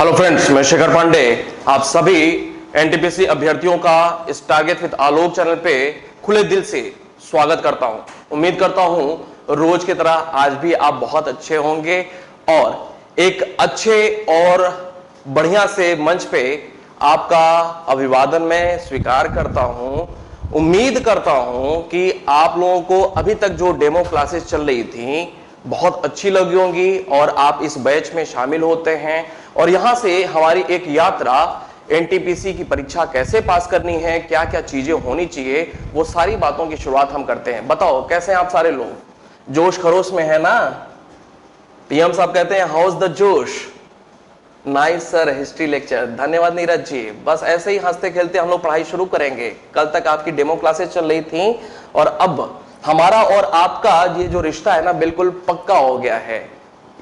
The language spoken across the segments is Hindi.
हेलो फ्रेंड्स, मैं शेखर पांडे आप सभी एनटीपीसी अभ्यर्थियों का इस टारगेट विद आलोक चैनल पे खुले दिल से स्वागत करता हूं। उम्मीद करता हूं रोज की तरह आज भी आप बहुत अच्छे होंगे और एक अच्छे और बढ़िया से मंच पे आपका अभिवादन मैं स्वीकार करता हूं। उम्मीद करता हूं कि आप लोगों को अभी तक जो डेमो क्लासेस चल रही थी बहुत अच्छी लगी होंगी और आप इस बैच में शामिल होते हैं और यहां से हमारी एक यात्रा एनटीपीसी की परीक्षा कैसे पास करनी है, क्या क्या चीजें होनी चाहिए, वो सारी बातों की शुरुआत हम करते हैं। बताओ कैसे हैं आप सारे लोग? जोश खरोश में है ना? पीएम साहब कहते हैं हाउस द जोश। Nice sir, history lecture. धन्यवाद नीरज जी। बस ऐसे ही हंसते खेलते हम लोग पढ़ाई शुरू करेंगे। कल तक आपकी डेमो क्लासेस चल रही थी और अब हमारा और आपका ये जो रिश्ता है ना बिल्कुल पक्का हो गया है।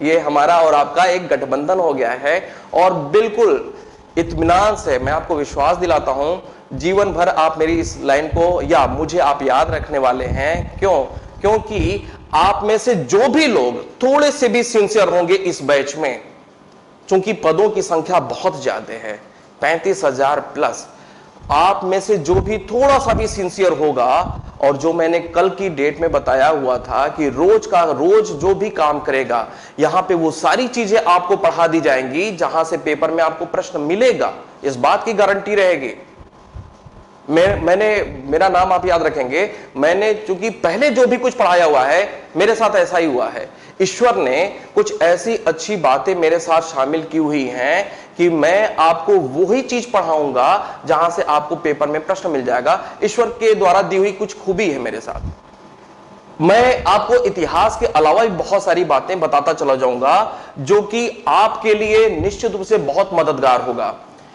ये हमारा और आपका एक गठबंधन हो गया है और बिल्कुल इत्मीनान से मैं आपको विश्वास दिलाता हूं जीवन भर आप मेरी इस लाइन को या मुझे आप याद रखने वाले हैं। क्योंकि आप में से जो भी लोग थोड़े से भी सिंसियर होंगे इस बैच में, चूंकि पदों की संख्या बहुत ज्यादा है 35,000 प्लस, आप में से जो भी थोड़ा सा भी सिंसियर होगा और जो मैंने कल की डेट में बताया हुआ था कि रोज का रोज जो भी काम करेगा यहां पे वो सारी चीजें आपको पढ़ा दी जाएंगी जहां से पेपर में आपको प्रश्न मिलेगा, इस बात की गारंटी रहेगी। मेरा नाम आप याद रखेंगे। मैंने चूंकि पहले जो भी कुछ पढ़ाया हुआ है मेरे साथ ऐसा ही हुआ है। ईश्वर ने कुछ ऐसी अच्छी बातें मेरे साथ शामिल की हुई हैं कि मैं आपको वही चीज पढ़ाऊंगा जहां से आपको पेपर में प्रश्न मिल जाएगा। ईश्वर के द्वारा दी हुई कुछ खूबी है मेरे साथ। मैं आपको इतिहास के अलावा भी बहुत सारी बातें बताता चला जाऊंगा जो कि आपके लिए निश्चित रूप से बहुत मददगार होगा,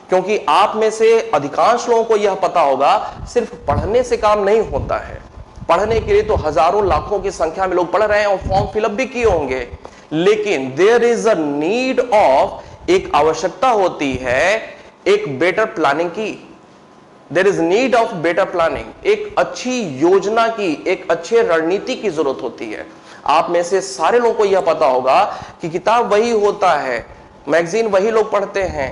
क्योंकि आप में से अधिकांश लोगों को यह पता होगा सिर्फ पढ़ने से काम नहीं होता है। पढ़ने के लिए तो हजारों लाखों की संख्या में लोग पढ़ रहे हैं और फॉर्म फिलअप भी किए होंगे, लेकिन there is a need of, एक आवश्यकता होती है एक बेटर प्लानिंग की। There is need of better planning, एक अच्छी योजना की, एक अच्छे रणनीति की जरूरत होती है। आप में से सारे लोगों को यह पता होगा कि किताब वही होता है, मैगजीन वही लोग पढ़ते हैं,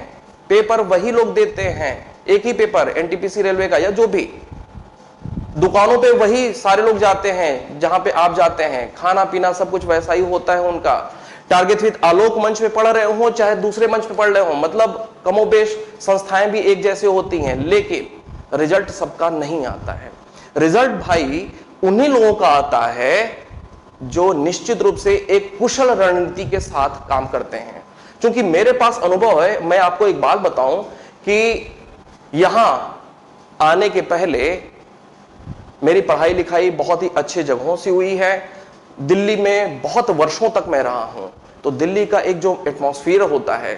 पेपर वही लोग देते हैं, एक ही पेपर एनटीपीसी रेलवे का या जो भी, दुकानों पे वही सारे लोग जाते हैं जहां पे आप जाते हैं, खाना पीना सब कुछ वैसा ही होता है उनका। टारगेट विद आलोक मंच पे पढ़ रहे हो चाहे दूसरे मंच पे पढ़ रहे हो, मतलब कमोबेश संस्थाएं भी एक जैसे होती हैं, लेकिन रिजल्ट सबका नहीं आता है। रिजल्ट भाई उन्हीं लोगों का आता है जो निश्चित रूप से एक कुशल रणनीति के साथ काम करते हैं। क्योंकि मेरे पास अनुभव है, मैं आपको एक बात बताऊं कि यहां आने के पहले मेरी पढ़ाई लिखाई बहुत ही अच्छे जगहों से हुई है। दिल्ली में बहुत वर्षों तक मैं रहा हूं, तो दिल्ली का एक जो एटमॉस्फेयर होता है,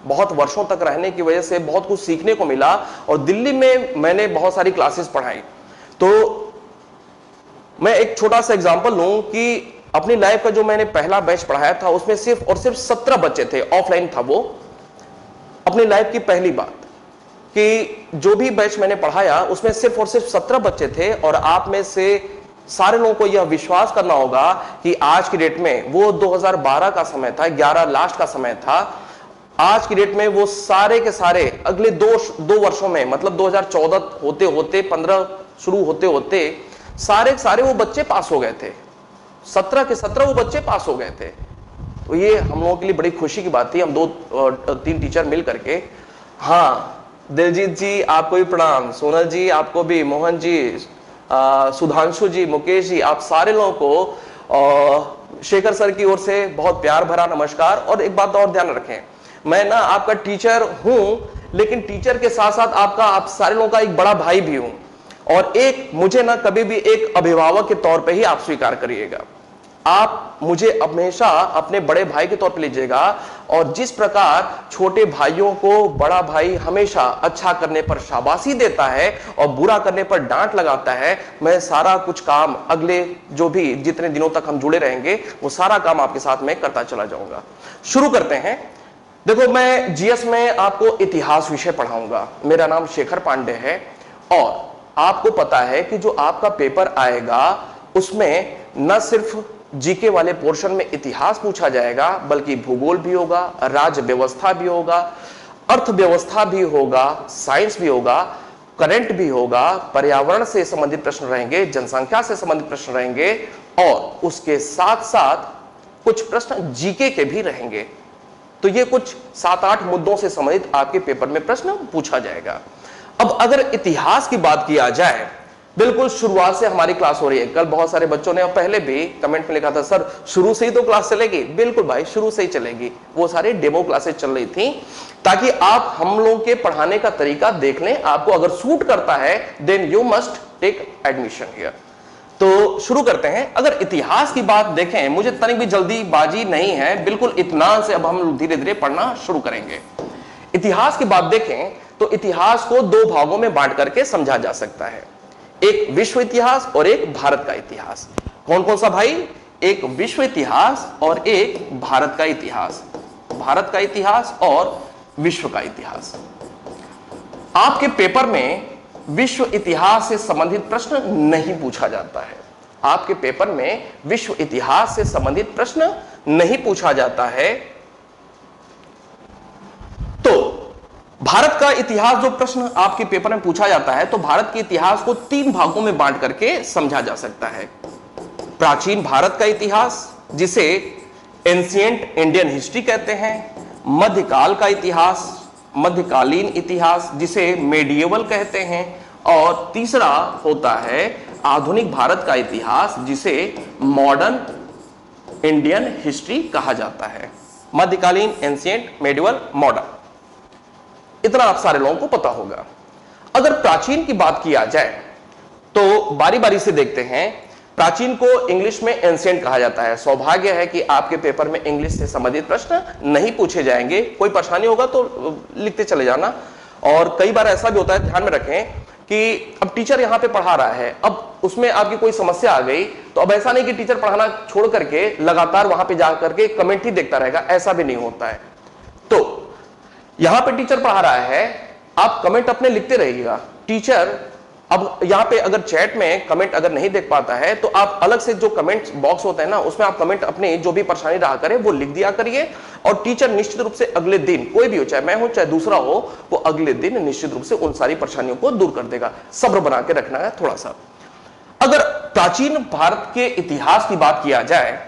बहुत वर्षों तक रहने की वजह से बहुत कुछ सीखने को मिला और दिल्ली में मैंने बहुत सारी क्लासेस पढ़ाई। तो मैं एक छोटा सा एग्जांपल लूं कि अपनी लाइफ का जो मैंने पहला बैच पढ़ाया था उसमें सिर्फ और सिर्फ 17 बच्चे थे, ऑफलाइन था वो। अपनी लाइफ की पहली बात कि जो भी बैच मैंने पढ़ाया उसमें सिर्फ और सिर्फ 17 बच्चे थे और आप में से सारे लोगों को यह विश्वास करना होगा कि आज की डेट में, वो 2012 का समय था, 11 लास्ट का समय था, आज की डेट में वो सारे के सारे अगले दो वर्षों में, मतलब 2014 होते होते 15 शुरू होते होते सारे वो बच्चे पास हो गए थे। 17 के 17 वो बच्चे पास हो गए थे। तो ये हम लोगों के लिए बड़ी खुशी की बात थी, हम 2-3 टीचर मिल करके। हाँ, दिलजीत जी आपको भी प्रणाम, सोनल जी आपको भी, मोहन जी, सुधांशु जी, मुकेश जी, आप सारे लोगों को शेखर सर की ओर से बहुत प्यार भरा नमस्कार। और एक बात और ध्यान रखें, मैं ना आपका टीचर हूं, लेकिन टीचर के साथ साथ आप सारे लोगों का एक बड़ा भाई भी हूं और एक मुझे ना कभी भी एक अभिभावक के तौर पे ही आप स्वीकार करिएगा। आप मुझे हमेशा अपने बड़े भाई के तौर पे लीजिएगा और जिस प्रकार छोटे भाइयों को बड़ा भाई हमेशा अच्छा करने पर शाबाशी देता है और बुरा करने पर डांट लगाता है, मैं सारा कुछ काम अगले जो भी जितने दिनों तक हम जुड़े रहेंगे वो सारा काम आपके साथ में करता चला जाऊंगा। शुरू करते हैं। देखो, मैं जीएस में आपको इतिहास विषय पढ़ाऊंगा। मेरा नाम शेखर पांडे है और आपको पता है कि जो आपका पेपर आएगा उसमें न सिर्फ जीके वाले पोर्शन में इतिहास पूछा जाएगा, बल्कि भूगोल भी होगा, राज्य व्यवस्था भी होगा, अर्थव्यवस्था भी होगा, साइंस भी होगा, करंट भी होगा, पर्यावरण से संबंधित प्रश्न रहेंगे, जनसंख्या से संबंधित प्रश्न रहेंगे और उसके साथ साथ कुछ प्रश्न जीके के भी रहेंगे। तो ये कुछ 7-8 मुद्दों से संबंधित आपके पेपर में प्रश्न पूछा जाएगा। अब अगर इतिहास की बात किया जाए, बिल्कुल शुरुआत से हमारी क्लास हो रही है। कल बहुत सारे बच्चों ने और पहले भी कमेंट में लिखा था सर शुरू से ही तो क्लास चलेगी। बिल्कुल भाई, शुरू से ही चलेगी। वो सारे डेमो क्लासेस चल रही थी ताकि आप हम लोगों के पढ़ाने का तरीका देख लें। आपको अगर सूट करता है then you must take admission here. तो शुरू करते हैं। अगर इतिहास की बात देखें, मुझे तनिक भी जल्दीबाजी नहीं है, बिल्कुल इत्मीनान से अब हम धीरे धीरे पढ़ना शुरू करेंगे। इतिहास की बात देखें तो इतिहास को 2 भागों में बांट करके समझा जा सकता है, एक विश्व इतिहास और एक भारत का इतिहास। कौन कौन सा भाई? एक विश्व इतिहास और एक भारत का इतिहास। भारत का इतिहास और विश्व का इतिहास। आपके पेपर में विश्व इतिहास से संबंधित प्रश्न नहीं पूछा जाता है। आपके पेपर में विश्व इतिहास से संबंधित प्रश्न नहीं पूछा जाता है। तो भारत का इतिहास जो प्रश्न आपके पेपर में पूछा जाता है, तो भारत के इतिहास को 3 भागों में बांट करके समझा जा सकता है। प्राचीन भारत का इतिहास, जिसे एंशिएंट इंडियन हिस्ट्री कहते हैं, मध्यकाल का इतिहास, मध्यकालीन इतिहास, जिसे मेडिएवल कहते हैं, और तीसरा होता है आधुनिक भारत का इतिहास, जिसे मॉडर्न इंडियन हिस्ट्री कहा जाता है। मध्यकालीन, एंशिएंट, मेडिएवल, मॉडर्न, इतना आप सारे लोगों को पता होगा। अगर प्राचीन की बात किया जाए तो बारी बारी से देखते हैं। प्राचीन को इंग्लिश में एंशिएंट कहा जाता है। सौभाग्य है कि आपके पेपर में इंग्लिश से संबंधित प्रश्न नहीं पूछे जाएंगे। कोई परेशानी होगा तो लिखते चले जाना। और कई बार ऐसा भी होता है, ध्यान में रखें कि अब टीचर यहां पे पढ़ा रहा है, अब उसमें आपकी कोई समस्या आ गई तो अब ऐसा नहीं कि टीचर पढ़ाना छोड़ करके लगातार वहां पे जा करके कमेंट ही देखता रहेगा, ऐसा भी नहीं होता है। तो यहां पे टीचर पढ़ा रहा है, आप कमेंट अपने लिखते रहिएगा। टीचर अब यहां पे अगर चैट में कमेंट अगर नहीं देख पाता है तो आप अलग से जो कमेंट बॉक्स होता है ना, उसमें आप कमेंट अपने जो भी परेशानी रहा करे वो लिख दिया करिए। और टीचर निश्चित रूप से अगले दिन, कोई भी हो, चाहे मैं हूं चाहे दूसरा हो, वो अगले दिन निश्चित रूप से उन सारी परेशानियों को दूर कर देगा। सब्र बना के रखना है थोड़ा सा। अगर प्राचीन भारत के इतिहास की बात किया जाए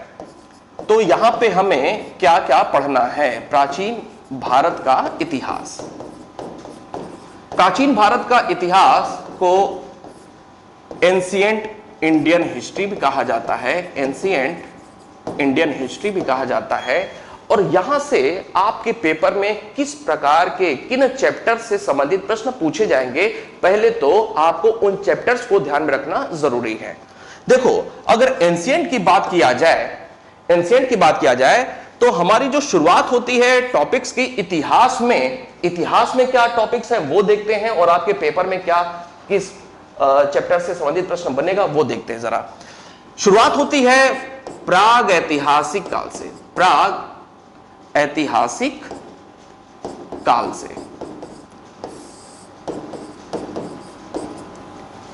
तो यहां पे हमें क्या क्या पढ़ना है? प्राचीन भारत का इतिहास। प्राचीन भारत का इतिहास को एंशिएंट इंडियन हिस्ट्री भी कहा जाता है, एंशिएंट इंडियन हिस्ट्री भी कहा जाता है। और यहां से आपके पेपर में किस प्रकार के किन चैप्टर से संबंधित प्रश्न पूछे जाएंगे, पहले तो आपको उन चैप्टर्स को ध्यान में रखना जरूरी है। देखो, अगर एंशिएंट की बात किया जाए, एंशिएंट की बात किया जाए तो हमारी जो शुरुआत होती है टॉपिक्स की इतिहास में, इतिहास में क्या टॉपिक्स हैं वो देखते हैं और आपके पेपर में क्या किस चैप्टर से संबंधित प्रश्न बनेगा वो देखते हैं। जरा शुरुआत होती है प्राग ऐतिहासिक काल से। प्राग ऐतिहासिक काल से,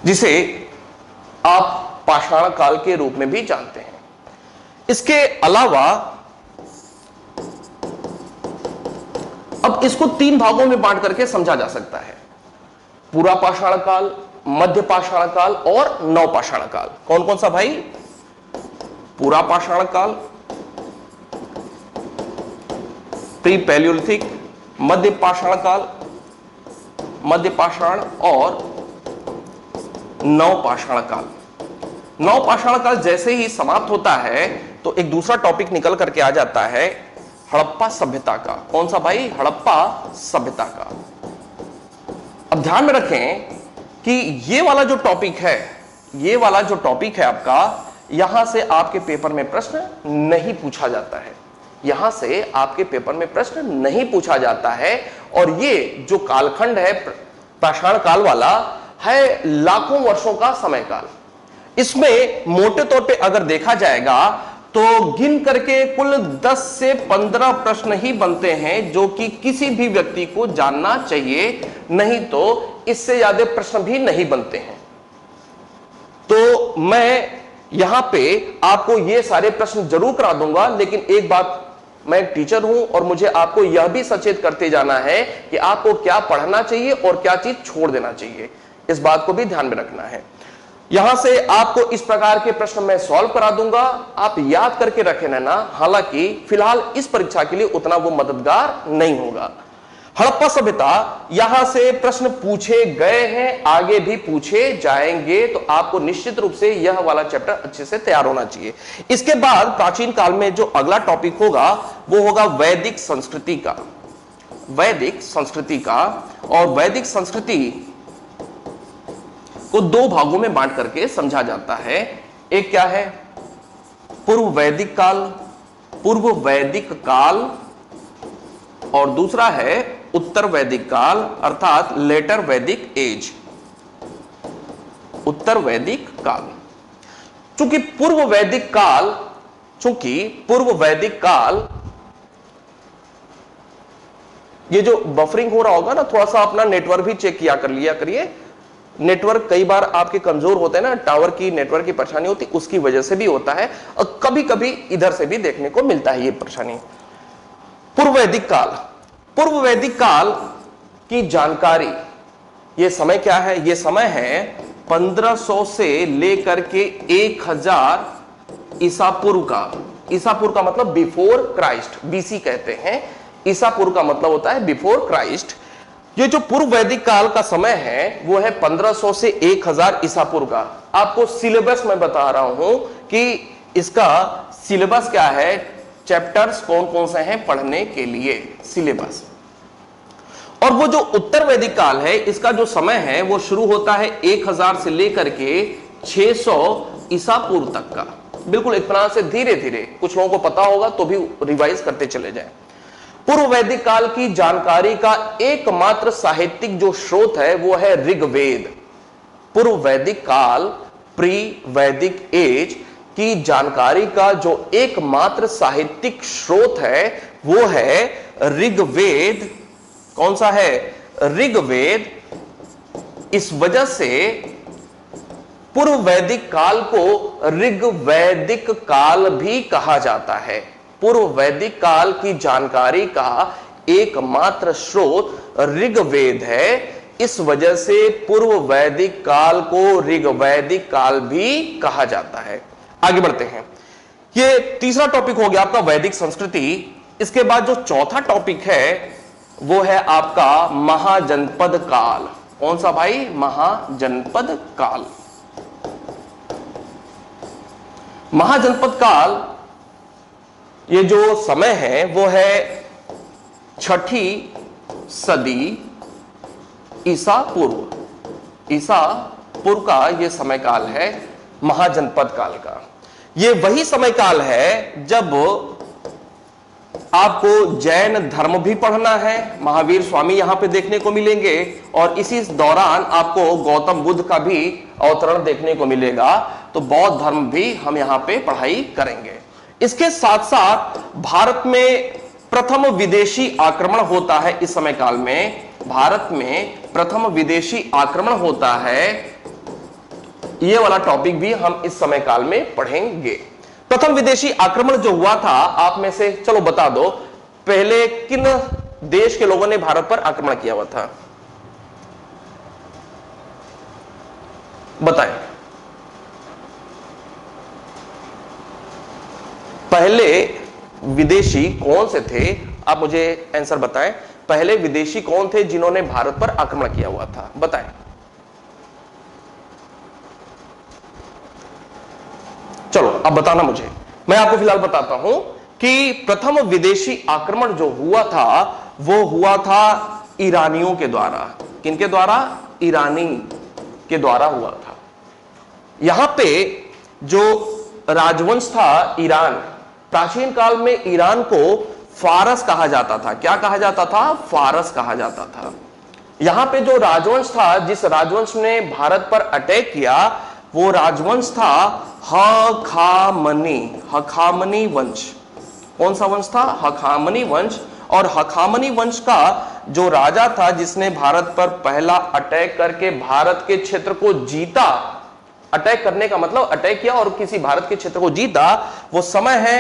जिसे आप पाषाण काल के रूप में भी जानते हैं। इसके अलावा अब इसको 3 भागों में बांट करके समझा जा सकता है, पूरा पाषाण काल, मध्य पाषाण काल और नव पाषाण काल। कौन कौन सा भाई? पूरा पाषाण काल, प्री पैलियोलिथिक, मध्य पाषाण काल, मध्य पाषाण और नव पाषाण काल। नव पाषाण काल जैसे ही समाप्त होता है तो एक दूसरा टॉपिक निकल करके आ जाता है हड़प्पा सभ्यता का। कौन सा भाई? हड़प्पा सभ्यता का। अब ध्यान में रखें कि ये वाला जो टॉपिक है, ये वाला जो टॉपिक है आपका, यहां से आपके पेपर में प्रश्न नहीं पूछा जाता है। यहां से आपके पेपर में प्रश्न नहीं पूछा जाता है। और ये जो कालखंड है पाषाण काल वाला है, लाखों वर्षों का समय काल। इसमें मोटे तौर पे अगर देखा जाएगा तो गिन करके कुल 10 से 15 प्रश्न ही बनते हैं जो कि किसी भी व्यक्ति को जानना चाहिए, नहीं तो इससे ज्यादा प्रश्न भी नहीं बनते हैं। तो मैं यहां पे आपको ये सारे प्रश्न जरूर करा दूंगा, लेकिन एक बात, मैं एक टीचर हूं और मुझे आपको यह भी सचेत करते जाना है कि आपको क्या पढ़ना चाहिए और क्या चीज छोड़ देना चाहिए, इस बात को भी ध्यान में रखना है। यहां से आपको इस प्रकार के प्रश्न मैं सॉल्व करा दूंगा, आप याद करके रखें ना, हालांकि फिलहाल इस परीक्षा के लिए उतना वो मददगार नहीं होगा। हड़प्पा सभ्यता, यहां से प्रश्न पूछे गए हैं, आगे भी पूछे जाएंगे, तो आपको निश्चित रूप से यह वाला चैप्टर अच्छे से तैयार होना चाहिए। इसके बाद प्राचीन काल में जो अगला टॉपिक होगा वो होगा वैदिक संस्कृति का। वैदिक संस्कृति का, और वैदिक संस्कृति को दो भागों में बांट करके समझा जाता है। एक क्या है? पूर्व वैदिक काल, पूर्व वैदिक काल, और दूसरा है उत्तर वैदिक काल अर्थात लेटर वैदिक एज, उत्तर वैदिक काल। चूंकि पूर्व वैदिक काल, ये जो बफरिंग हो रहा होगा ना, थोड़ा सा अपना नेटवर्क भी चेक किया कर लिया करिए। नेटवर्क कई बार आपके कमजोर होते हैं ना, टावर की नेटवर्क की परेशानी होती, उसकी वजह से भी होता है, और कभी कभी इधर से भी देखने को मिलता है ये परेशानी। पूर्व वैदिक काल, पूर्व वैदिक काल की जानकारी, ये समय क्या है? ये समय है 1500 से लेकर के 1000 ईसा पूर्व का। ईसा पूर्व का मतलब बिफोर क्राइस्ट, बीसी कहते हैं। ईसा पूर्व का मतलब होता है बिफोर क्राइस्ट। ये जो पूर्व वैदिक काल का समय है वो है 1500 से 1000 ईसा पूर्व का। आपको सिलेबस में बता रहा हूं कि इसका सिलेबस क्या है, चैप्टर्स कौन कौन से हैं पढ़ने के लिए, सिलेबस। और वो जो उत्तर वैदिक काल है, इसका जो समय है वो शुरू होता है 1000 से लेकर के 600 ईसा पूर्व तक का। बिल्कुल इतना से धीरे धीरे, कुछ लोगों को पता होगा तो भी रिवाइज करते चले जाएं। पूर्व वैदिक काल की जानकारी का एकमात्र साहित्यिक जो स्रोत है वो है ऋग्वेद। पूर्व वैदिक काल, प्री वैदिक एज की जानकारी का जो एकमात्र साहित्यिक स्रोत है वो है ऋग्वेद। कौन सा है? ऋग्वेद। इस वजह से पूर्व वैदिक काल को ऋग्वैदिक काल भी कहा जाता है। पूर्व वैदिक काल की जानकारी का एकमात्र स्रोत ऋग्वेद है, इस वजह से पूर्व वैदिक काल को ऋग्वैदिक काल भी कहा जाता है। आगे बढ़ते हैं। ये तीसरा टॉपिक हो गया आपका वैदिक संस्कृति। इसके बाद जो चौथा टॉपिक है वो है आपका महाजनपद काल। कौन सा भाई? महाजनपद काल। महाजनपद काल, ये जो समय है वो है 6ठी सदी ईसा पूर्व। ईसा पूर्व का ये समय काल है महाजनपद काल का। ये वही समय काल है जब आपको जैन धर्म भी पढ़ना है, महावीर स्वामी यहां पे देखने को मिलेंगे, और इसी दौरान आपको गौतम बुद्ध का भी अवतरण देखने को मिलेगा, तो बौद्ध धर्म भी हम यहां पे पढ़ाई करेंगे। इसके साथ साथ भारत में प्रथम विदेशी आक्रमण होता है। इस समय काल में भारत में प्रथम विदेशी आक्रमण होता है, यह वाला टॉपिक भी हम इस समय काल में पढ़ेंगे। प्रथम विदेशी आक्रमण जो हुआ था, आप में से चलो बता दो, पहले किन देश के लोगों ने भारत पर आक्रमण किया हुआ था? बताएं। पहले विदेशी कौन से थे? आप मुझे आंसर बताएं। पहले विदेशी कौन थे जिन्होंने भारत पर आक्रमण किया हुआ था? बताएं। चलो अब बताना मुझे, मैं आपको फिलहाल बताता हूं कि प्रथम विदेशी आक्रमण जो हुआ था वो हुआ था ईरानियों के द्वारा। किनके द्वारा? ईरानी के द्वारा हुआ था। यहां पे जो राजवंश था ईरान, प्राचीन काल में ईरान को फारस कहा जाता था। क्या कहा जाता था? फारस कहा जाता था। यहां पे जो राजवंश था, जिस राजवंश ने भारत पर अटैक किया, वो राजवंश था हखामनी, हखामनी वंश। कौन सा वंश था? हखामनी वंश। और हखामनी वंश का जो राजा था जिसने भारत पर पहला अटैक करके भारत के क्षेत्र को जीता, अटैक करने का मतलब अटैक किया और किसी भारत के क्षेत्र को जीता। वो समय है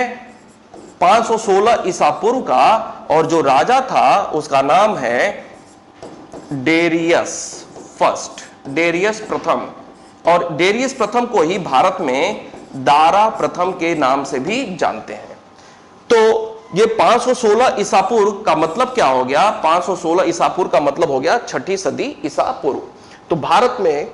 516 ईसा पूर्व का, और जो राजा था उसका नाम है डेरियस फर्स्ट, डेरियस प्रथम। और डेरियस प्रथम को ही भारत में दारा प्रथम के नाम से भी जानते हैं। तो ये 516 ईसा पूर्व का मतलब क्या हो गया? 516 ईसा पूर्व का मतलब हो गया 6ठी सदी ईसा पूर्व। तो भारत में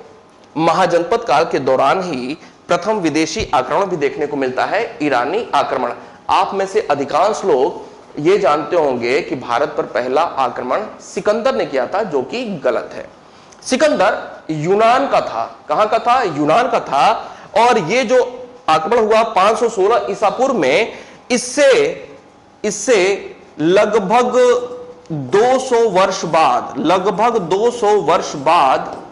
महाजनपद काल के दौरान ही प्रथम विदेशी आक्रमण भी देखने को मिलता है, ईरानी आक्रमण। आप में से अधिकांश लोग ये जानते होंगे कि भारत पर पहला आक्रमण सिकंदर ने किया था, जो कि गलत है। सिकंदर यूनान का था। कहां का था? यूनान का था। और ये जो आक्रमण हुआ 516 ईसा पूर्व में, इससे लगभग 200 वर्ष बाद, लगभग 200 वर्ष बाद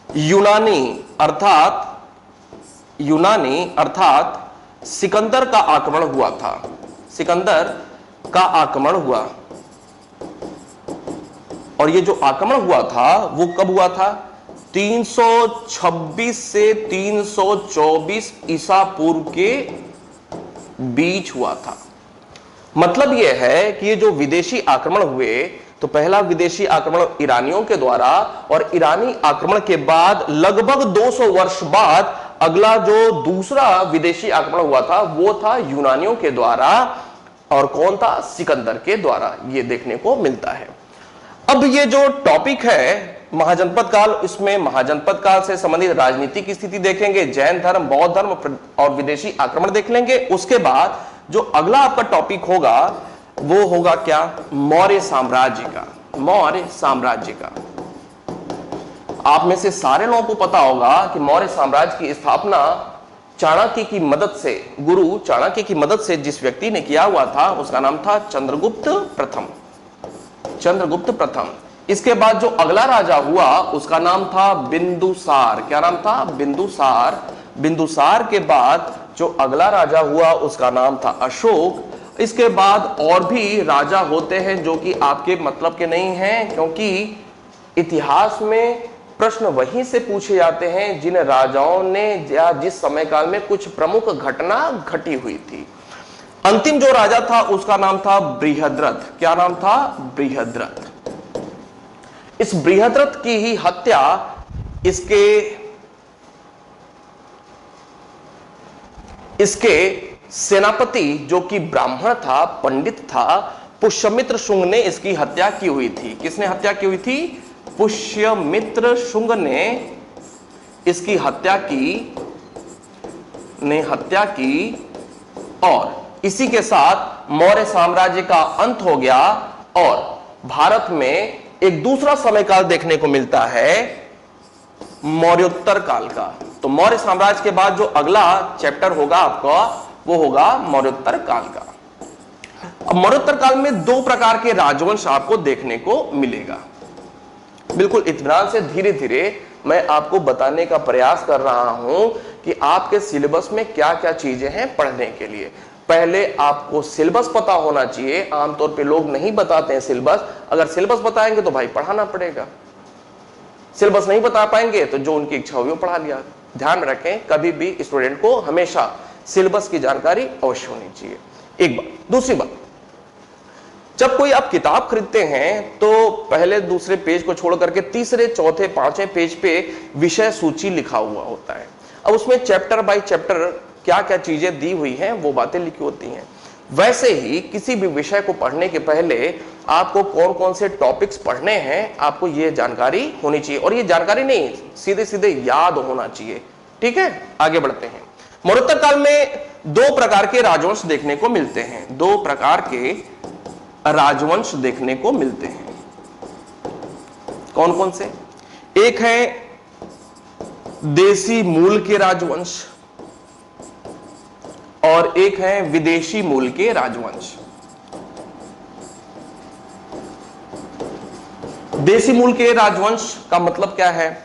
यूनानी अर्थात सिकंदर का आक्रमण हुआ था। सिकंदर का आक्रमण हुआ, और ये जो आक्रमण हुआ था वो कब हुआ था? 326 से 324 ईसा पूर्व के बीच हुआ था। मतलब यह है कि ये जो विदेशी आक्रमण हुए, तो पहला विदेशी आक्रमण ईरानियों के द्वारा, और ईरानी आक्रमण के बाद लगभग 200 वर्ष बाद अगला जो दूसरा विदेशी आक्रमण हुआ था वो था यूनानियों के द्वारा। और कौन था? सिकंदर के द्वारा। ये देखने को मिलता है। अब ये जो टॉपिक है महाजनपद काल, इसमें महाजनपद काल से संबंधित राजनीति की स्थिति देखेंगे, जैन धर्म, बौद्ध धर्म और विदेशी आक्रमण देख लेंगे। उसके बाद जो अगला आपका टॉपिक होगा वो होगा क्या? मौर्य साम्राज्य का। मौर्य साम्राज्य का। आप में से सारे लोगों को पता होगा कि मौर्य साम्राज्य की स्थापना चाणक्य की मदद से, गुरु चाणक्य की मदद से जिस व्यक्ति ने किया हुआ था उसका नाम था चंद्रगुप्त प्रथम। चंद्रगुप्त प्रथम। इसके बाद जो अगला राजा हुआ उसका नाम था बिंदुसार। क्या नाम था? बिंदुसार। बिंदुसार के बाद जो अगला राजा हुआ उसका नाम था अशोक। इसके बाद और भी राजा होते हैं जो कि आपके मतलब के नहीं हैं, क्योंकि इतिहास में प्रश्न वहीं से पूछे जाते हैं जिन राजाओं ने या जिस समय काल में कुछ प्रमुख घटना घटी हुई थी। अंतिम जो राजा था उसका नाम था बृहद्रथ। क्या नाम था? बृहद्रथ। इस बृहद्रथ की ही हत्या इसके सेनापति जो कि ब्राह्मण था, पंडित था, पुष्यमित्र शुंग ने इसकी हत्या की हुई थी। किसने हत्या की हुई थी? पुष्यमित्र शुंग ने इसकी हत्या की, और इसी के साथ मौर्य साम्राज्य का अंत हो गया। और भारत में एक दूसरा समय काल देखने को मिलता है मौर्योत्तर काल का। तो मौर्य साम्राज्य के बाद जो अगला चैप्टर होगा आपका वो होगा मौर्योत्तर काल का। अब मौर्योत्तर काल में दो प्रकार के राजवंश आपको देखने को मिलेगा। बिल्कुल इत्मीनान से धीरे धीरे मैं आपको बताने का प्रयास कर रहा हूं कि आपके सिलेबस में क्या क्या चीजें हैं पढ़ने के लिए। पहले आपको सिलेबस पता होना चाहिए। आमतौर पे लोग नहीं बताते हैं सिलेबस। अगर सिलेबस बताएंगे तो भाई पढ़ाना पड़ेगा, सिलेबस नहीं बता पाएंगे तो जो उनकी इच्छा होगी वो पढ़ा लिया। ध्यान रखें, कभी भी स्टूडेंट को हमेशा सिलेबस की जानकारी अवश्य होनी चाहिए। एक बात। दूसरी बात, जब कोई आप किताब खरीदते हैं तो पहले दूसरे पेज को छोड़ करके तीसरे, चौथे, पांचवें पेज पे विषय सूची लिखा हुआ होता है। अब उसमें चैप्टर बाय चैप्टर क्या क्या चीजें दी हुई हैं वो बातें लिखी होती हैं। वैसे ही किसी भी विषय को पढ़ने के पहले आपको कौन कौन से टॉपिक्स पढ़ने हैं आपको ये जानकारी होनी चाहिए। और ये जानकारी नहीं, सीधे सीधे याद होना चाहिए। ठीक है, आगे बढ़ते हैं। मौर्योत्तर काल में दो प्रकार के राजवंश देखने को मिलते हैं। दो प्रकार के राजवंश देखने को मिलते हैं। कौन कौन से? एक है देसी मूल के राजवंश और एक है विदेशी मूल के राजवंश। देसी मूल के राजवंश का मतलब क्या है?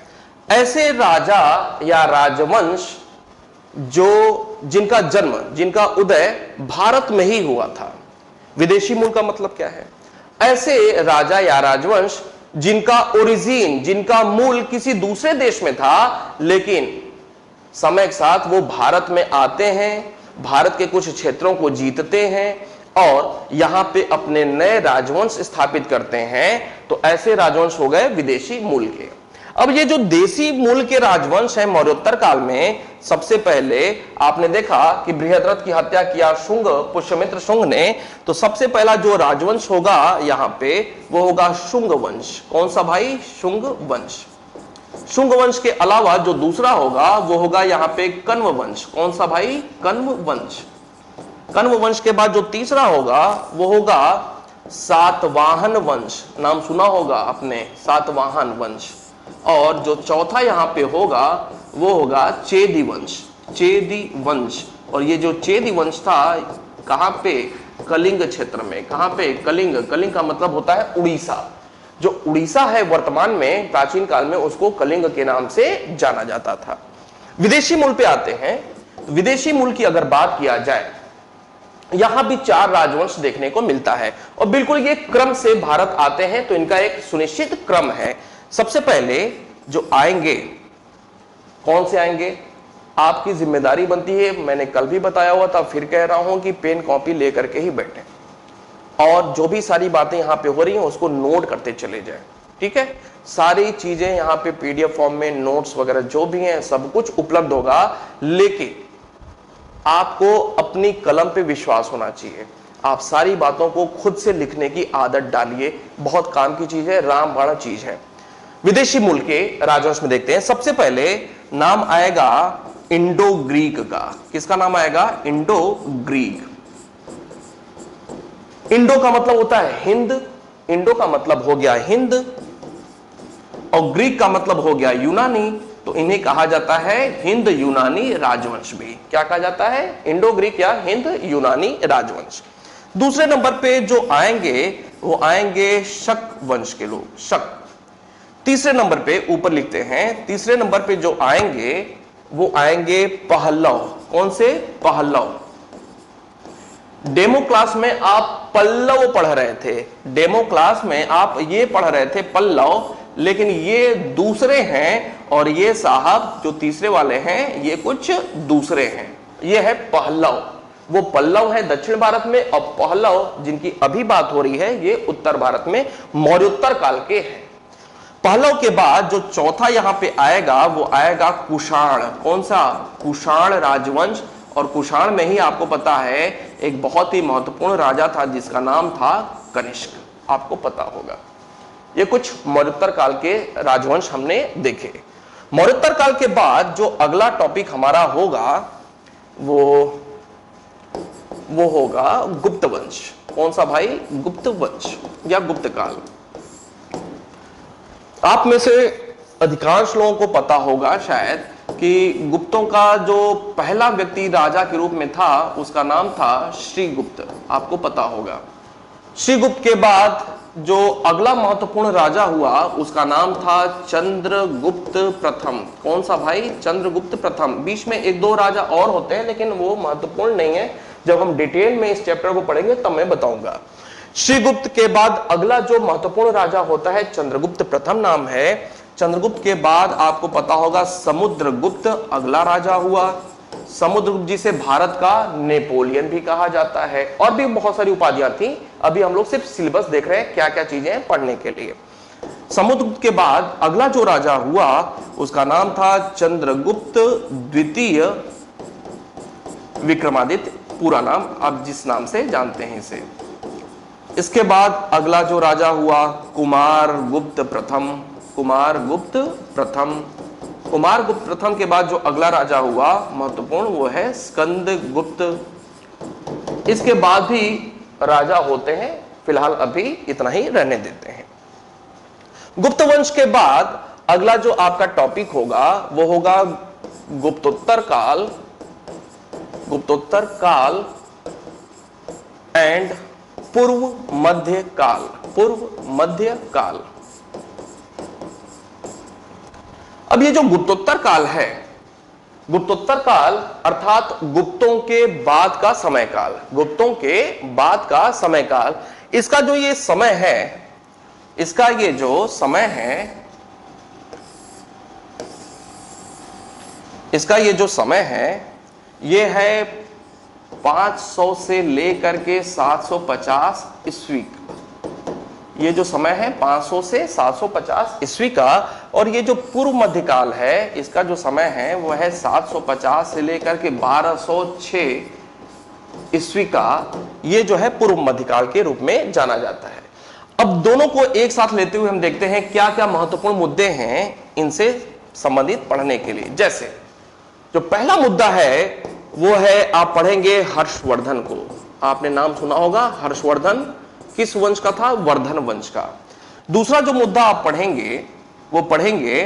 ऐसे राजा या राजवंश जिनका जन्म, जिनका उदय भारत में ही हुआ था। विदेशी मूल का मतलब क्या है? ऐसे राजा या राजवंश जिनका ओरिजिन, जिनका मूल किसी दूसरे देश में था, लेकिन समय के साथ वो भारत में आते हैं, भारत के कुछ क्षेत्रों को जीतते हैं और यहां पे अपने नए राजवंश स्थापित करते हैं। तो ऐसे राजवंश हो गए विदेशी मूल के। अब ये जो देसी मूल के राजवंश हैं मौर्योत्तर काल में, सबसे पहले आपने देखा कि बृहद्रथ की हत्या किया शुंग, पुष्यमित्र शुंग ने। तो सबसे पहला जो राजवंश होगा यहां पे वो होगा शुंग वंश। कौन सा भाई? शुंग वंश। शुंग वंश के अलावा जो दूसरा होगा वो होगा यहां पे कण्व वंश। कौन सा भाई? कण्व वंश। कण्व वंश के बाद जो तीसरा होगा वो होगा सातवाहन वंश। नाम सुना होगा आपने, सातवाहन वंश। और जो चौथा यहां पे होगा वो होगा चेदी वंश। चेदी वंश। और ये जो चेदी वंश था कहां पे? कलिंग क्षेत्र में। कहां पे? कलिंग। कलिंग का मतलब होता है उड़ीसा। जो उड़ीसा है वर्तमान में, प्राचीन काल में उसको कलिंग के नाम से जाना जाता था। विदेशी मूल पे आते हैं। विदेशी मूल की अगर बात किया जाए, यहां भी 4 राजवंश देखने को मिलता है और बिल्कुल ये क्रम से भारत आते हैं, तो इनका एक सुनिश्चित क्रम है। सबसे पहले जो आएंगे, कौन से आएंगे? आपकी जिम्मेदारी बनती है, मैंने कल भी बताया हुआ था, फिर कह रहा हूं कि पेन कॉपी लेकर के ही बैठे और जो भी सारी बातें यहां पे हो रही हैं उसको नोट करते चले जाएं। ठीक है? सारी चीजें यहां पे पीडीएफ फॉर्म में, नोट्स वगैरह जो भी हैं सब कुछ उपलब्ध होगा, लेकिन आपको अपनी कलम पे विश्वास होना चाहिए। आप सारी बातों को खुद से लिखने की आदत डालिए, बहुत काम की चीज है, रामबाण चीज है। विदेशी मूल के राजवंश में देखते हैं। सबसे पहले नाम आएगा इंडो ग्रीक का। किसका नाम आएगा? Indo Greek. इंडो का मतलब होता है हिंद, इंडो का मतलब हो गया हिंद, और ग्रीक का मतलब हो गया यूनानी। तो इन्हें कहा जाता है हिंद यूनानी राजवंश भी। क्या कहा जाता है? इंडो ग्रीक या हिंद यूनानी राजवंश। दूसरे नंबर पे जो आएंगे वो आएंगे शक वंश के लोग, शक। तीसरे नंबर पे ऊपर लिखते हैं, तीसरे नंबर पे जो आएंगे वो आएंगे पहलव। कौन से? पहलव। डेमो क्लास में आप पल्लव पढ़ रहे थे, डेमो क्लास में आप ये पढ़ रहे थे पल्लव, लेकिन ये दूसरे हैं और ये साहब जो तीसरे वाले हैं ये कुछ दूसरे हैं। ये है पहलव। वो पल्लव है दक्षिण भारत में, और पहलव जिनकी अभी बात हो रही है ये उत्तर भारत में मौर्योत्तर काल के हैं। पहलव के बाद जो चौथा यहां पे आएगा वो आएगा कुषाण। कौन सा? कुषाण राजवंश। और कुषाण में ही आपको पता है एक बहुत ही महत्वपूर्ण राजा था जिसका नाम था कनिष्क। आपको पता होगा। ये कुछ मौर्योत्तर काल के राजवंश हमने देखे। मौर्योत्तर काल के बाद जो अगला टॉपिक हमारा होगा वो होगा गुप्त वंश। कौन सा भाई? गुप्त वंश या गुप्त काल। आप में से अधिकांश लोगों को पता होगा शायद कि गुप्तों का जो पहला व्यक्ति राजा के रूप में था उसका नाम था श्रीगुप्त। आपको पता होगा। श्रीगुप्त के बाद जो अगला महत्वपूर्ण राजा हुआ उसका नाम था चंद्रगुप्त प्रथम। कौन सा भाई? चंद्रगुप्त प्रथम। बीच में 1-2 राजा और होते हैं लेकिन वो महत्वपूर्ण नहीं है, जब हम डिटेल में इस चैप्टर को पढ़ेंगे तब मैं बताऊंगा। श्रीगुप्त के बाद अगला जो महत्वपूर्ण राजा होता है चंद्रगुप्त प्रथम नाम है। चंद्रगुप्त के बाद आपको पता होगा समुद्रगुप्त अगला राजा हुआ। समुद्रगुप्त जी से भारत का नेपोलियन भी कहा जाता है, और भी बहुत सारी उपाधियां थी। अभी हम लोग सिर्फ सिलेबस देख रहे हैं क्या क्या चीजें हैं पढ़ने के लिए। समुद्रगुप्त के बाद अगला जो राजा हुआ उसका नाम था चंद्रगुप्त द्वितीय विक्रमादित्य, पूरा नाम आप जिस नाम से जानते हैं इसे। इसके बाद अगला जो राजा हुआ कुमारगुप्त प्रथम। कुमारगुप्त प्रथम। कुमारगुप्त प्रथम के बाद जो अगला राजा हुआ महत्वपूर्ण वो है स्कंदगुप्त। इसके बाद भी राजा होते हैं, फिलहाल अभी इतना ही रहने देते हैं। गुप्त वंश के बाद अगला जो आपका टॉपिक होगा वो होगा गुप्तोत्तर काल। गुप्तोत्तर काल एंड पूर्व मध्य काल। पूर्व मध्य काल। अब ये जो गुप्तोत्तर काल है, गुप्तोत्तर काल अर्थात गुप्तों के बाद का समय काल, गुप्तों के बाद का समय काल, इसका जो ये समय है, इसका ये जो समय है, इसका ये जो समय है ये है 500 से लेकर के 750 ईस्वी। ये जो समय है 500 से 750 ईस्वी का, और ये जो पूर्व मध्यकाल है इसका जो समय है वो है 750 से लेकर के 1206 ईस्वी का। ये जो है पूर्व मध्यकाल के रूप में जाना जाता है। अब दोनों को एक साथ लेते हुए हम देखते हैं क्या क्या महत्वपूर्ण मुद्दे हैं इनसे संबंधित पढ़ने के लिए। जैसे जो पहला मुद्दा है वो है, आप पढ़ेंगे हर्षवर्धन को। आपने नाम सुना होगा हर्षवर्धन, किस वंश का था? वर्धन वंश का। दूसरा जो मुद्दा आप पढ़ेंगे वो पढ़ेंगे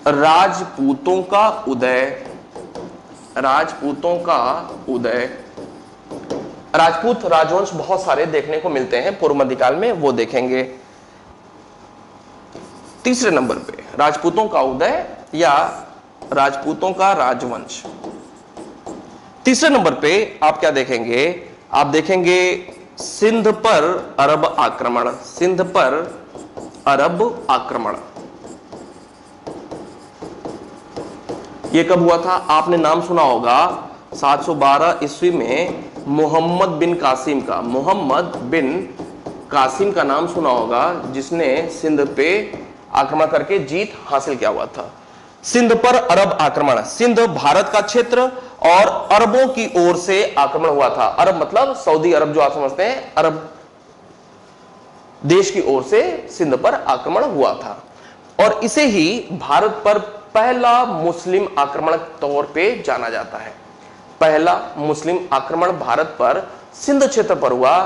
राजपूतों का उदय। राजपूतों का उदय। राजपूत राजवंश बहुत सारे देखने को मिलते हैं पूर्व मध्यकाल में, वो देखेंगे। तीसरे नंबर पे राजपूतों का उदय या राजपूतों का राजवंश। तीसरे नंबर पे आप क्या देखेंगे? आप देखेंगे सिंध पर अरब आक्रमण। सिंध पर अरब आक्रमण, ये कब हुआ था? आपने नाम सुना होगा 712 ईस्वी में मोहम्मद बिन कासिम का। मोहम्मद बिन कासिम का नाम सुना होगा, जिसने सिंध पे आक्रमण करके जीत हासिल किया हुआ था। सिंध पर अरब आक्रमण, सिंध भारत का क्षेत्र और अरबों की ओर से आक्रमण हुआ था। अरब मतलब सऊदी अरब जो आप समझते हैं, अरब देश की ओर से सिंध पर आक्रमण हुआ था। और इसे ही भारत पर पहला मुस्लिम आक्रमण तौर पे जाना जाता है। पहला मुस्लिम आक्रमण भारत पर सिंध क्षेत्र पर हुआ।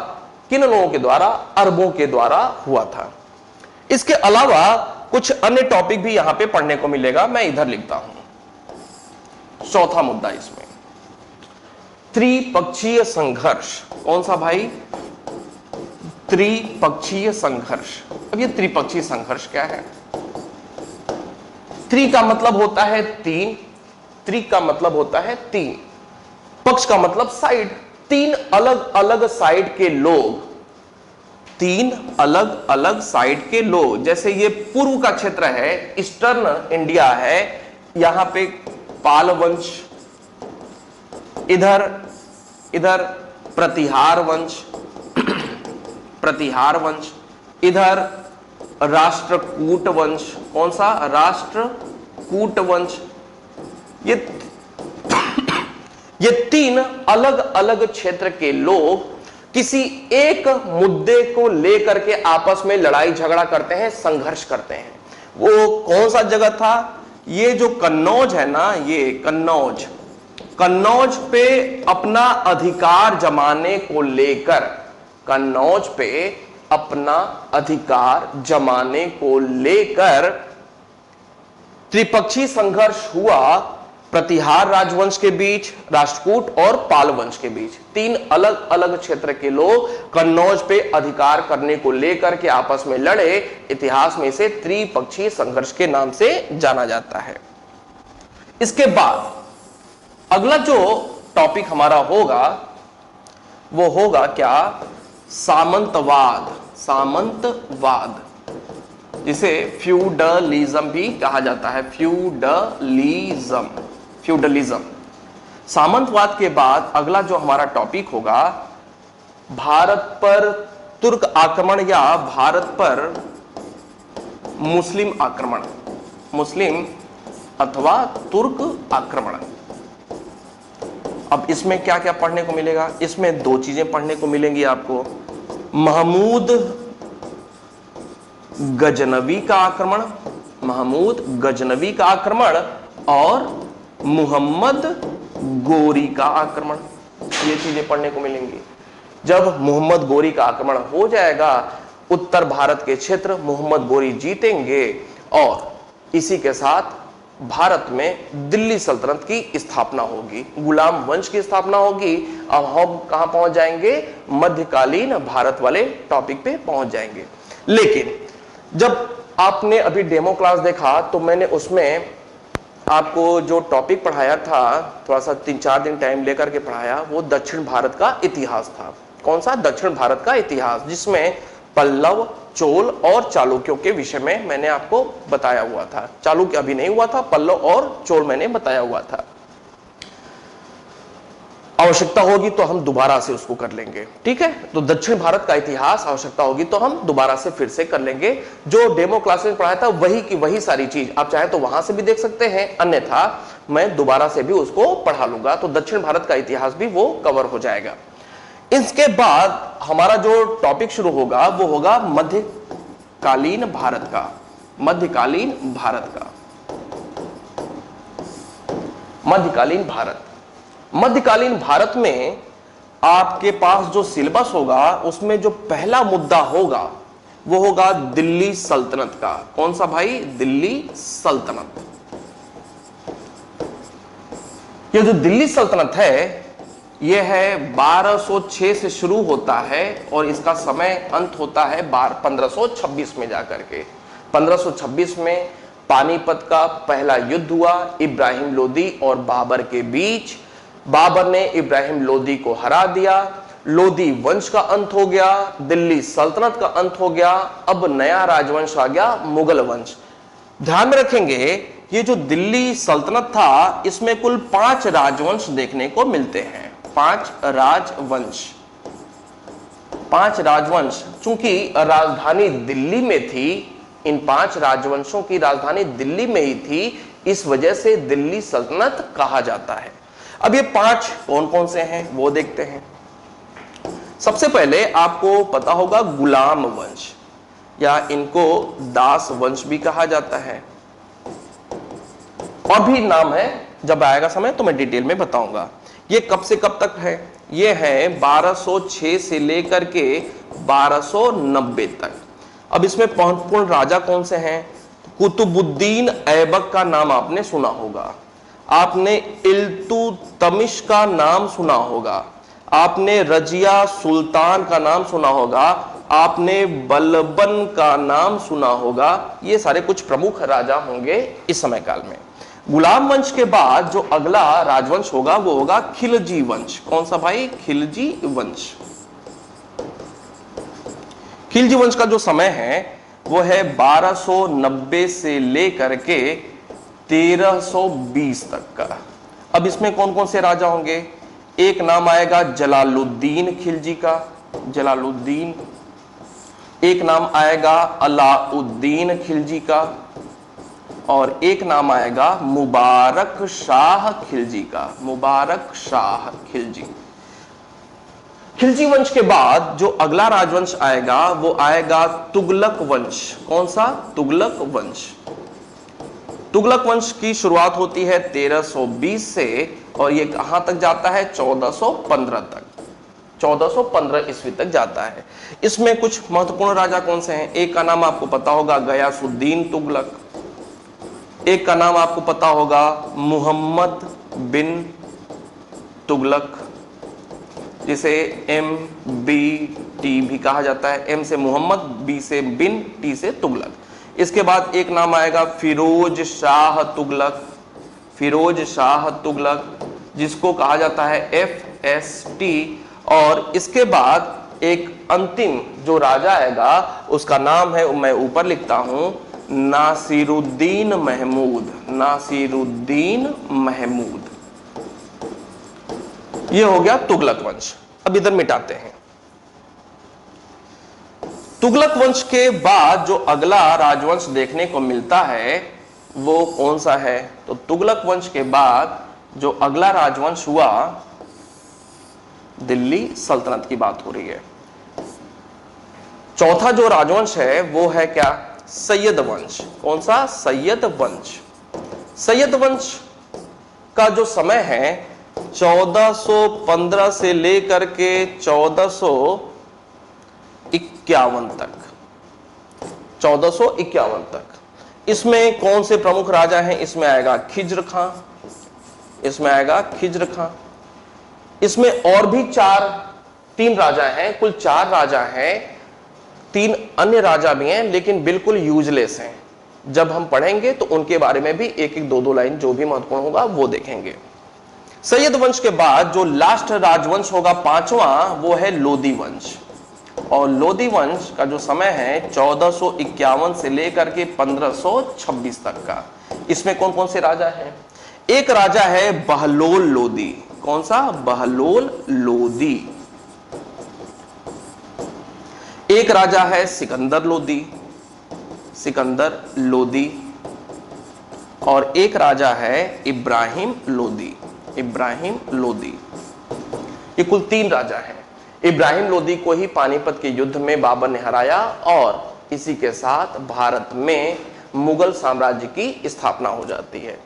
किन लोगों के द्वारा? अरबों के द्वारा हुआ था। इसके अलावा कुछ अन्य टॉपिक भी यहां पे पढ़ने को मिलेगा, मैं इधर लिखता हूं। चौथा मुद्दा इसमें त्रिपक्षीय संघर्ष। कौन सा भाई? त्रिपक्षीय संघर्ष। अब ये त्रिपक्षीय संघर्ष क्या है? त्रि का मतलब होता है तीन, त्रि का मतलब होता है तीन, पक्ष का मतलब साइड। तीन अलग अलग साइड के लोग, तीन अलग अलग साइड के लोग। जैसे ये पूर्व का क्षेत्र है, ईस्टर्न इंडिया है, यहां पे पाल वंश, इधर इधर प्रतिहार वंश, प्रतिहार वंश, इधर राष्ट्रकूट वंश। कौन सा? राष्ट्रकूट वंश। ये तीन अलग अलग क्षेत्र के लोग किसी एक मुद्दे को लेकर के आपस में लड़ाई झगड़ा करते हैं, संघर्ष करते हैं। वो कौन सा जगह था? ये जो कन्नौज है ना, ये कन्नौज, कन्नौज पे अपना अधिकार जमाने को लेकर, कन्नौज पे अपना अधिकार जमाने को लेकर त्रिपक्षीय संघर्ष हुआ। प्रतिहार राजवंश के बीच, राष्ट्रकूट और पाल वंश के बीच। तीन अलग अलग क्षेत्र के लोग कन्नौज पे अधिकार करने को लेकर के आपस में लड़े। इतिहास में इसे त्रिपक्षीय संघर्ष के नाम से जाना जाता है। इसके बाद अगला जो टॉपिक हमारा होगा वो होगा क्या? सामंतवाद। सामंतवाद, जिसे फ्यूडलिज्म भी कहा जाता है। Feudalism, feudalism. सामंतवाद के बाद अगला जो हमारा टॉपिक होगा, भारत पर तुर्क आक्रमण या भारत पर मुस्लिम आक्रमण। मुस्लिम अथवा तुर्क आक्रमण। अब इसमें क्या क्या पढ़ने को मिलेगा? इसमें दो चीजें पढ़ने को मिलेंगी आपको। महमूद गजनवी का आक्रमण, महमूद गजनवी का आक्रमण और मुहम्मद गोरी का आक्रमण। ये चीजें पढ़ने को मिलेंगी। जब मोहम्मद गोरी का आक्रमण हो जाएगा उत्तर भारत के क्षेत्र, मोहम्मद गोरी जीतेंगे और इसी के साथ भारत में दिल्ली सल्तनत की स्थापना होगी, गुलाम वंश की स्थापना होगी। अब हम कहां पहुंच जाएंगे? मध्यकालीन भारत वाले टॉपिक पे पहुंच जाएंगे। लेकिन जब आपने अभी डेमो क्लास देखा तो मैंने उसमें आपको जो टॉपिक पढ़ाया था, थोड़ा सा 3-4 दिन टाइम लेकर के पढ़ाया, वो दक्षिण भारत का इतिहास था। कौन सा? दक्षिण भारत का इतिहास, जिसमें पल्लव, चोल और चालुक्यों के विषय में मैंने आपको बताया हुआ था। चालुक्य अभी नहीं हुआ था, पल्लव और चोल मैंने बताया हुआ था। आवश्यकता होगी तो हम दोबारा से उसको कर लेंगे, ठीक है। तो दक्षिण भारत का इतिहास आवश्यकता होगी तो हम दोबारा से फिर से कर लेंगे। जो डेमो क्लास में पढ़ाया था वही की वही सारी चीज आप चाहे तो वहां से भी देख सकते हैं, अन्यथा मैं दोबारा से भी उसको पढ़ा लूंगा, तो दक्षिण भारत का इतिहास भी वो कवर हो जाएगा। इसके बाद हमारा जो टॉपिक शुरू होगा वो होगा मध्यकालीन भारत का। मध्यकालीन भारत का, मध्यकालीन भारत। मध्यकालीन भारत में आपके पास जो सिलेबस होगा उसमें जो पहला मुद्दा होगा वो होगा दिल्ली सल्तनत का। कौन सा भाई? दिल्ली सल्तनत। ये जो दिल्ली सल्तनत है ये है 1206 से शुरू होता है और इसका समय अंत होता है 1526 में जाकर के। 1526 में पानीपत का पहला युद्ध हुआ इब्राहिम लोदी और बाबर के बीच। बाबर ने इब्राहिम लोदी को हरा दिया, लोदी वंश का अंत हो गया, दिल्ली सल्तनत का अंत हो गया। अब नया राजवंश आ गया, मुगल वंश। ध्यान में रखेंगे ये जो दिल्ली सल्तनत था इसमें कुल 5 राजवंश देखने को मिलते हैं। 5 राजवंश। 5 राजवंश चूंकि राजधानी दिल्ली में थी, इन 5 राजवंशों की राजधानी दिल्ली में ही थी, इस वजह से दिल्ली सल्तनत कहा जाता है। अब ये 5 कौन कौन से हैं वो देखते हैं। सबसे पहले आपको पता होगा गुलाम वंश, या इनको दास वंश भी कहा जाता है, और भी नाम है, जब आएगा समय तो मैं डिटेल में बताऊंगा। ये कब से कब तक है? ये है 1206 से लेकर के 1290 तक। अब इसमें महत्वपूर्ण राजा कौन से हैं? कुतुबुद्दीन ऐबक का नाम आपने सुना होगा, आपने इल्तुतमिश का नाम सुना होगा, आपने रजिया सुल्तान का नाम सुना होगा, आपने बलबन का नाम सुना होगा। ये सारे कुछ प्रमुख राजा होंगे इस समय काल में। गुलाम वंश के बाद जो अगला राजवंश होगा वो होगा खिलजी वंश। कौन सा भाई? खिलजी वंश। खिलजी वंश का जो समय है वो है 1290 से लेकर के 1320 तक का। अब इसमें कौन कौन से राजा होंगे? एक नाम आएगा जलालुद्दीन खिलजी का, जलालुद्दीन। एक नाम आएगा अलाउद्दीन खिलजी का, और एक नाम आएगा मुबारक शाह खिलजी का, मुबारक शाह खिलजी। खिलजी वंश के बाद जो अगला राजवंश आएगा वो आएगा तुगलक वंश। कौन सा? तुगलक वंश। तुगलक वंश की शुरुआत होती है 1320 से और ये कहां तक जाता है? 1415 तक। 1415 ईस्वी तक जाता है। इसमें कुछ महत्वपूर्ण राजा कौन से हैं? एक का नाम आपको पता होगा गयासुद्दीन तुगलक, एक का नाम आपको पता होगा मुहम्मद बिन तुगलक, जिसे MBT भी कहा जाता है। M से मोहम्मद, B से बिन, T से तुगलक। इसके बाद एक नाम आएगा फिरोज शाह तुगलक, फिरोज शाह तुगलक, जिसको कहा जाता है FST। और इसके बाद एक अंतिम जो राजा आएगा उसका नाम है, मैं ऊपर लिखता हूं, नासिरुद्दीन महमूद। नासिरुद्दीन महमूद। ये हो गया तुगलक वंश। अब इधर मिटाते हैं। तुगलक वंश के बाद जो अगला राजवंश देखने को मिलता है वो कौन सा है? तो तुगलक वंश के बाद जो अगला राजवंश हुआ, दिल्ली सल्तनत की बात हो रही है। चौथा जो राजवंश है वो है क्या? सैयद वंश। कौन सा? सैयद वंश। सैयद वंश का जो समय है 1415 से लेकर के 1451 तक। 1451 तक। इसमें कौन से प्रमुख राजा हैं? इसमें आएगा खिज्र खां, इसमें आएगा खिज्र खां। इसमें और भी 3 राजा हैं, कुल 4 राजा हैं। 3 अन्य राजा भी हैं लेकिन बिल्कुल यूजलेस हैं। जब हम पढ़ेंगे तो उनके बारे में भी एक एक 2-2 लाइन जो भी महत्वपूर्ण होगा वो देखेंगे। सैयद वंश के बाद जो लास्ट राजवंश होगा 5वां, वो है लोदी वंश। और लोधी वंश का जो समय है 1451 से लेकर के 1526 तक का। इसमें कौन कौन से राजा हैं? एक राजा है बहलोल लोधी। कौन सा? बहलोल लोधी। एक राजा है सिकंदर लोधी, सिकंदर लोधी। और एक राजा है इब्राहिम लोधी, इब्राहिम लोधी। ये कुल 3 राजा हैं। इब्राहिम लोधी को ही पानीपत के युद्ध में बाबर ने हराया और इसी के साथ भारत में मुगल साम्राज्य की स्थापना हो जाती है।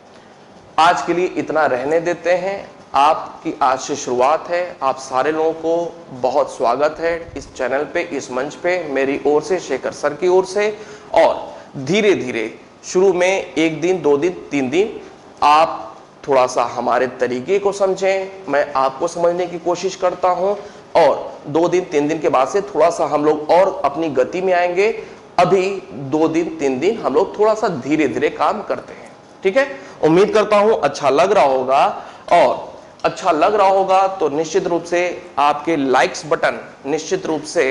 आज के लिए इतना रहने देते हैं। आपकी आज से शुरुआत है। आप सारे लोगों को बहुत स्वागत है इस चैनल पे, इस मंच पे, मेरी ओर से, शेखर सर की ओर से। और धीरे धीरे शुरू में 1 दिन, 2 दिन, 3 दिन आप थोड़ा सा हमारे तरीके को समझें, मैं आपको समझने की कोशिश करता हूं। और 2 दिन, 3 दिन के बाद से थोड़ा सा हम लोग और अपनी गति में आएंगे। अभी 2 दिन, 3 दिन हम लोग थोड़ा सा धीरे धीरे काम करते हैं। ठीक है? उम्मीद करता हूं अच्छा लग रहा होगा। और अच्छा लग रहा होगा तो निश्चित रूप से आपके लाइक्स बटन निश्चित रूप से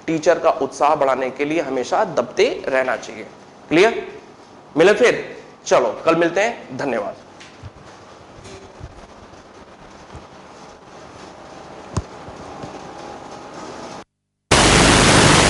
टीचर का उत्साह बढ़ाने के लिए हमेशा दबते रहना चाहिए। क्लियर? मिले फिर? चलो कल मिलते हैं। धन्यवाद।